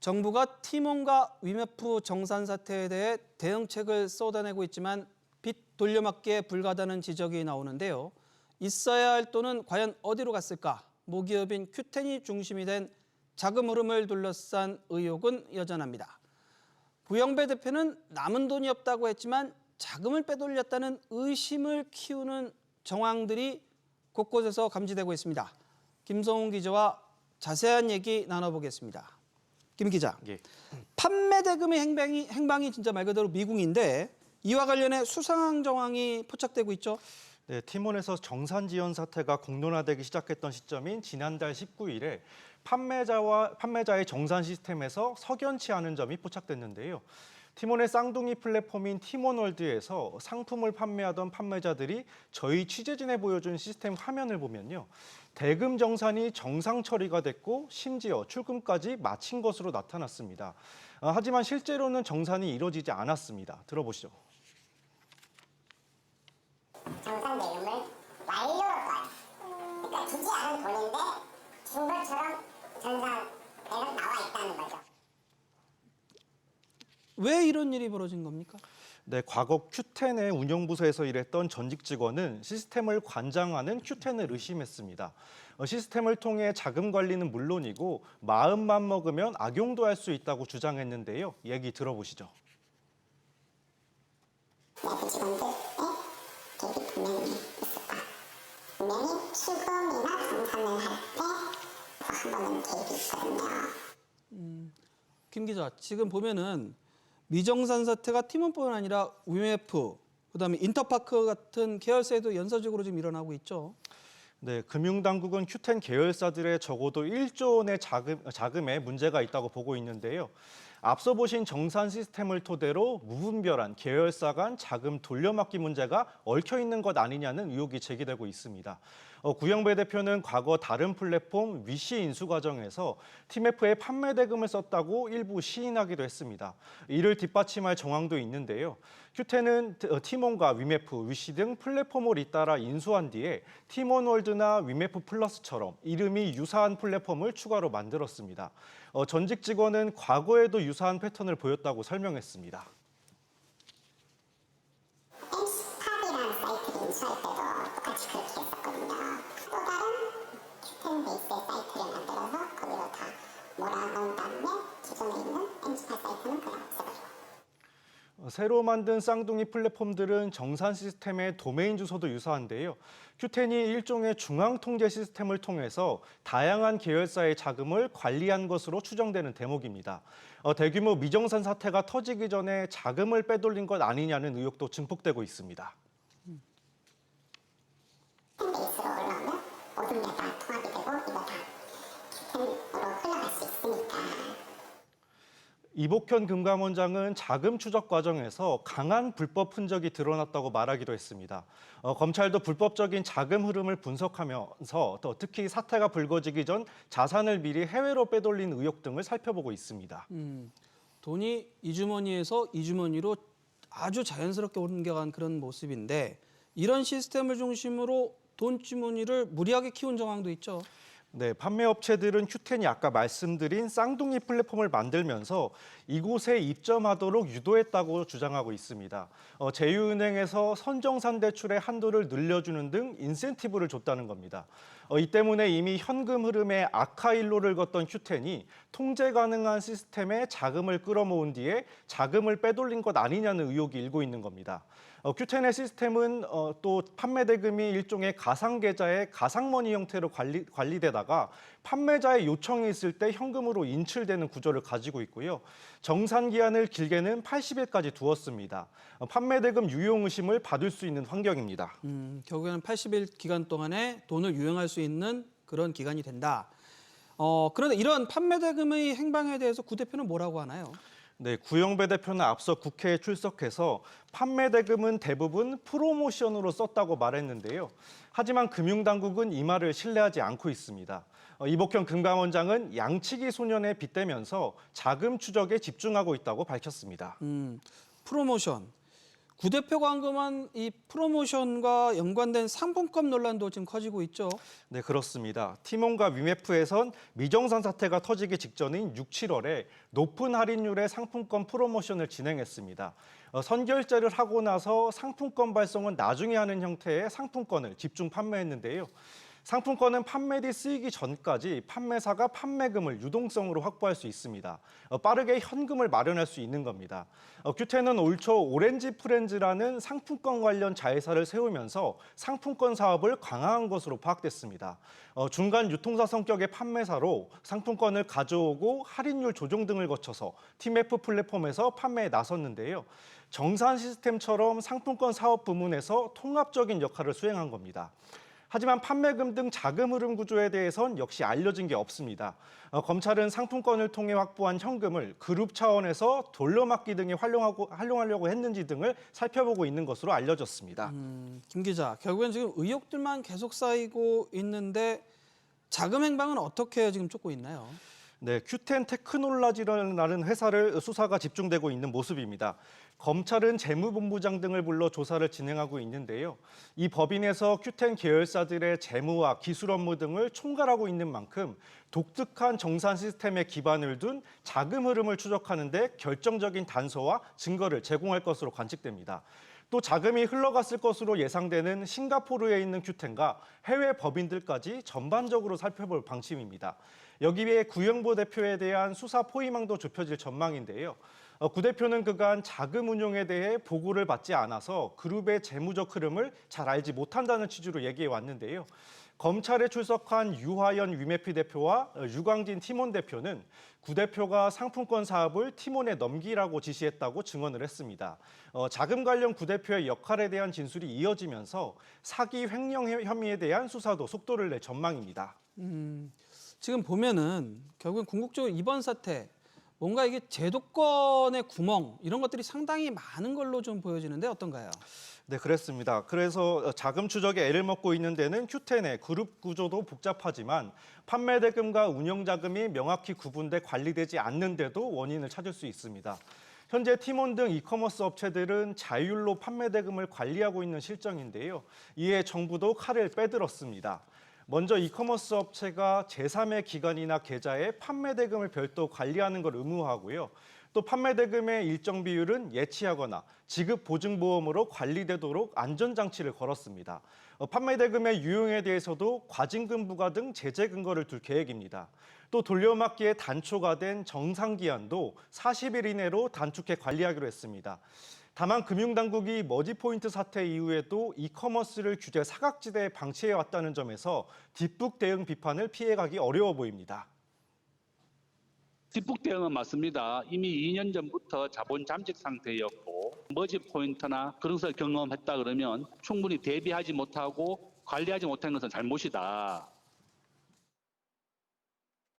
정부가 티몬과 위메프 정산 사태에 대해 대응책을 쏟아내고 있지만 빚 돌려막기에 불과하다는 지적이 나오는데요. 있어야 할 돈은 과연 어디로 갔을까? 모기업인 큐텐이 중심이 된 자금 흐름을 둘러싼 의혹은 여전합니다. 구영배 대표는 남은 돈이 없다고 했지만 자금을 빼돌렸다는 의심을 키우는 정황들이 곳곳에서 감지되고 있습니다. 김성훈 기자와 자세한 얘기 나눠보겠습니다. 김 기자, 예. 판매 대금의 행방이 진짜 말 그대로 미궁인데 이와 관련해 수상한 정황이 포착되고 있죠. 네, 티몬에서 정산 지연 사태가 공론화되기 시작했던 시점인 지난달 19일에 판매자의 정산 시스템에서 석연치 않은 점이 포착됐는데요. 티몬의 쌍둥이 플랫폼인 티몬월드에서 상품을 판매하던 판매자들이 저희 취재진에 보여준 시스템 화면을 보면요. 대금 정산이 정상 처리가 됐고 심지어 출금까지 마친 것으로 나타났습니다. 하지만 실제로는 정산이 이루어지지 않았습니다. 들어보시죠. 정산 대금을 완료했어요. 그러니까 주지 않은 돈인데 준 것처럼 정산대금 나와 있다는 거죠. 왜 이런 일이 벌어진 겁니까? 네, 과거 큐텐의 운영부서에서 일했던 전직 직원은 시스템을 관장하는 큐텐을 의심했습니다. 시스템을 통해 자금 관리는 물론이고 마음만 먹으면 악용도 할 수 있다고 주장했는데요. 얘기 들어보시죠. 그 직원들의 개입이 분명히 있었다. 분명히 출금이나 정산을 할 때 한 번은 개입이 있거든요. 김 기자, 지금 보면은 미정산 사태가 티몬뿐 아니라 위메프, 그다음에 인터파크 같은 계열사에도 연쇄적으로 지금 일어나고 있죠. 네, 금융당국은 큐텐 계열사들의 적어도 1조 원의 자금에 문제가 있다고 보고 있는데요. 앞서 보신 정산 시스템을 토대로 무분별한 계열사 간 자금 돌려막기 문제가 얽혀 있는 것 아니냐는 의혹이 제기되고 있습니다. 구영배 대표는 과거 다른 플랫폼 위시 인수 과정에서 티메프의 판매 대금을 썼다고 일부 시인하기도 했습니다. 이를 뒷받침할 정황도 있는데요. 큐텐은 티몬과 위메프, 위시 등 플랫폼을 잇따라 인수한 뒤에 티몬월드나 위메프 플러스처럼 이름이 유사한 플랫폼을 추가로 만들었습니다. 전직 직원은 과거에도 유사한 패턴을 보였다고 설명했습니다. 엠스팝이라는 사이트를 인수할 때도 똑같이 그렇게 했었거든요. 또 다른 큐텐 베이스의 사이트를 만들어서 거기로 다 몰아넣은 다음에 기존에 있는 엠스팝 사이트는 그냥 없애버리고. 새로 만든 쌍둥이 플랫폼들은 정산 시스템의 도메인 주소도 유사한데요. 큐텐이 일종의 중앙 통제 시스템을 통해서 다양한 계열사의 자금을 관리한 것으로 추정되는 대목입니다. 대규모 미정산 사태가 터지기 전에 자금을 빼돌린 것 아니냐는 의혹도 증폭되고 있습니다. 베이스로 올라오면 모든 게 다 통합이 되고 이거 다 큐텐으로 흘러갈 수 있으니까. 이복현 금감원장은 자금 추적 과정에서 강한 불법 흔적이 드러났다고 말하기도 했습니다. 검찰도 불법적인 자금 흐름을 분석하면서 또 특히 사태가 불거지기 전 자산을 미리 해외로 빼돌린 의혹 등을 살펴보고 있습니다. 돈이 이 주머니에서 이 주머니로 아주 자연스럽게 옮겨간 그런 모습인데 이런 시스템을 중심으로 돈 주머니를 무리하게 키운 정황도 있죠. 네, 판매업체들은 큐텐이 아까 말씀드린 쌍둥이 플랫폼을 만들면서 이곳에 입점하도록 유도했다고 주장하고 있습니다. 제휴은행에서 선정산 대출의 한도를 늘려주는 등 인센티브를 줬다는 겁니다. 이 때문에 이미 현금 흐름에 악화일로를 걷던 큐텐이 통제 가능한 시스템에 자금을 끌어모은 뒤에 자금을 빼돌린 것 아니냐는 의혹이 일고 있는 겁니다. 큐텐의 시스템은 또 판매 대금이 일종의 가상계좌의 가상머니 형태로 관리되다가 판매자의 요청이 있을 때 현금으로 인출되는 구조를 가지고 있고요. 정산 기한을 길게는 80일까지 두었습니다. 판매 대금 유용 의심을 받을 수 있는 환경입니다. 결국에는 80일 기간 동안에 돈을 유용할 수 있는 그런 기간이 된다. 그런데 이런 판매 대금의 행방에 대해서 구 대표는 뭐라고 하나요? 네, 구영배 대표는 앞서 국회에 출석해서 판매 대금은 대부분 프로모션으로 썼다고 말했는데요. 하지만 금융당국은 이 말을 신뢰하지 않고 있습니다. 이복현 금감원장은 양치기 소년에 빗대면서 자금 추적에 집중하고 있다고 밝혔습니다. 프로모션. 구 대표가 언급한 이 프로모션과 연관된 상품권 논란도 지금 커지고 있죠. 네, 그렇습니다. 티몬과 위메프에선 미정산 사태가 터지기 직전인 6, 7월에 높은 할인율의 상품권 프로모션을 진행했습니다. 선결제를 하고 나서 상품권 발송은 나중에 하는 형태의 상품권을 집중 판매했는데요. 상품권은 판매 뒤 쓰이기 전까지 판매사가 판매금을 유동성으로 확보할 수 있습니다. 빠르게 현금을 마련할 수 있는 겁니다. 큐텐은 올 초 오렌지 프렌즈라는 상품권 관련 자회사를 세우면서 상품권 사업을 강화한 것으로 파악됐습니다. 중간 유통사 성격의 판매사로 상품권을 가져오고 할인율 조정 등을 거쳐서 티맵프 플랫폼에서 판매에 나섰는데요. 정산 시스템처럼 상품권 사업 부문에서 통합적인 역할을 수행한 겁니다. 하지만 판매금 등 자금 흐름 구조에 대해선 역시 알려진 게 없습니다. 검찰은 상품권을 통해 확보한 현금을 그룹 차원에서 돌려막기 등에 활용하려고 했는지 등을 살펴보고 있는 것으로 알려졌습니다. 김 기자, 결국엔 지금 의혹들만 계속 쌓이고 있는데 자금 행방은 어떻게 지금 쫓고 있나요? 네, 큐텐 테크놀라지라는 회사를 수사가 집중되고 있는 모습입니다. 검찰은 재무본부장 등을 불러 조사를 진행하고 있는데요. 이 법인에서 큐텐 계열사들의 재무와 기술 업무 등을 총괄하고 있는 만큼 독특한 정산 시스템에 기반을 둔 자금 흐름을 추적하는 데 결정적인 단서와 증거를 제공할 것으로 관측됩니다. 또 자금이 흘러갔을 것으로 예상되는 싱가포르에 있는 큐텐과 해외 법인들까지 전반적으로 살펴볼 방침입니다. 여기에 구영보 대표에 대한 수사 포위망도 좁혀질 전망인데요. 구 대표는 그간 자금 운용에 대해 보고를 받지 않아서 그룹의 재무적 흐름을 잘 알지 못한다는 취지로 얘기해 왔는데요. 검찰에 출석한 유하연 위메피 대표와 유광진 티몬 대표는 구 대표가 상품권 사업을 티몬에 넘기라고 지시했다고 증언을 했습니다. 자금 관련 구 대표의 역할에 대한 진술이 이어지면서 사기 횡령 혐의에 대한 수사도 속도를 낼 전망입니다. 지금 보면은 결국엔 궁극적으로 이번 사태 뭔가 이게 제도권의 구멍 이런 것들이 상당히 많은 걸로 좀 보여지는데 어떤가요? 네, 그렇습니다. 그래서 자금 추적에 애를 먹고 있는 데는 큐텐의 그룹 구조도 복잡하지만 판매 대금과 운영 자금이 명확히 구분돼 관리되지 않는데도 원인을 찾을 수 있습니다. 현재 티몬 등 이커머스 업체들은 자율로 판매 대금을 관리하고 있는 실정인데요. 이에 정부도 칼을 빼들었습니다. 먼저 이커머스 업체가 제3의 기관이나 계좌에 판매 대금을 별도 관리하는 걸 의무화하고요. 또 판매 대금의 일정 비율은 예치하거나 지급 보증보험으로 관리되도록 안전장치를 걸었습니다. 판매 대금의 유용에 대해서도 과징금 부과 등 제재 근거를 둘 계획입니다. 또 돌려막기에 단초가 된 정상기한도 40일 이내로 단축해 관리하기로 했습니다. 다만 금융당국이 머지포인트 사태 이후에도 이커머스를 규제 사각지대에 방치해왔다는 점에서 뒷북 대응 비판을 피해가기 어려워 보입니다. 뒷북 대응은 맞습니다. 이미 2년 전부터 자본 잠식 상태였고 머지 포인트나 그런 것을 경험했다 그러면 충분히 대비하지 못하고 관리하지 못한 것은 잘못이다.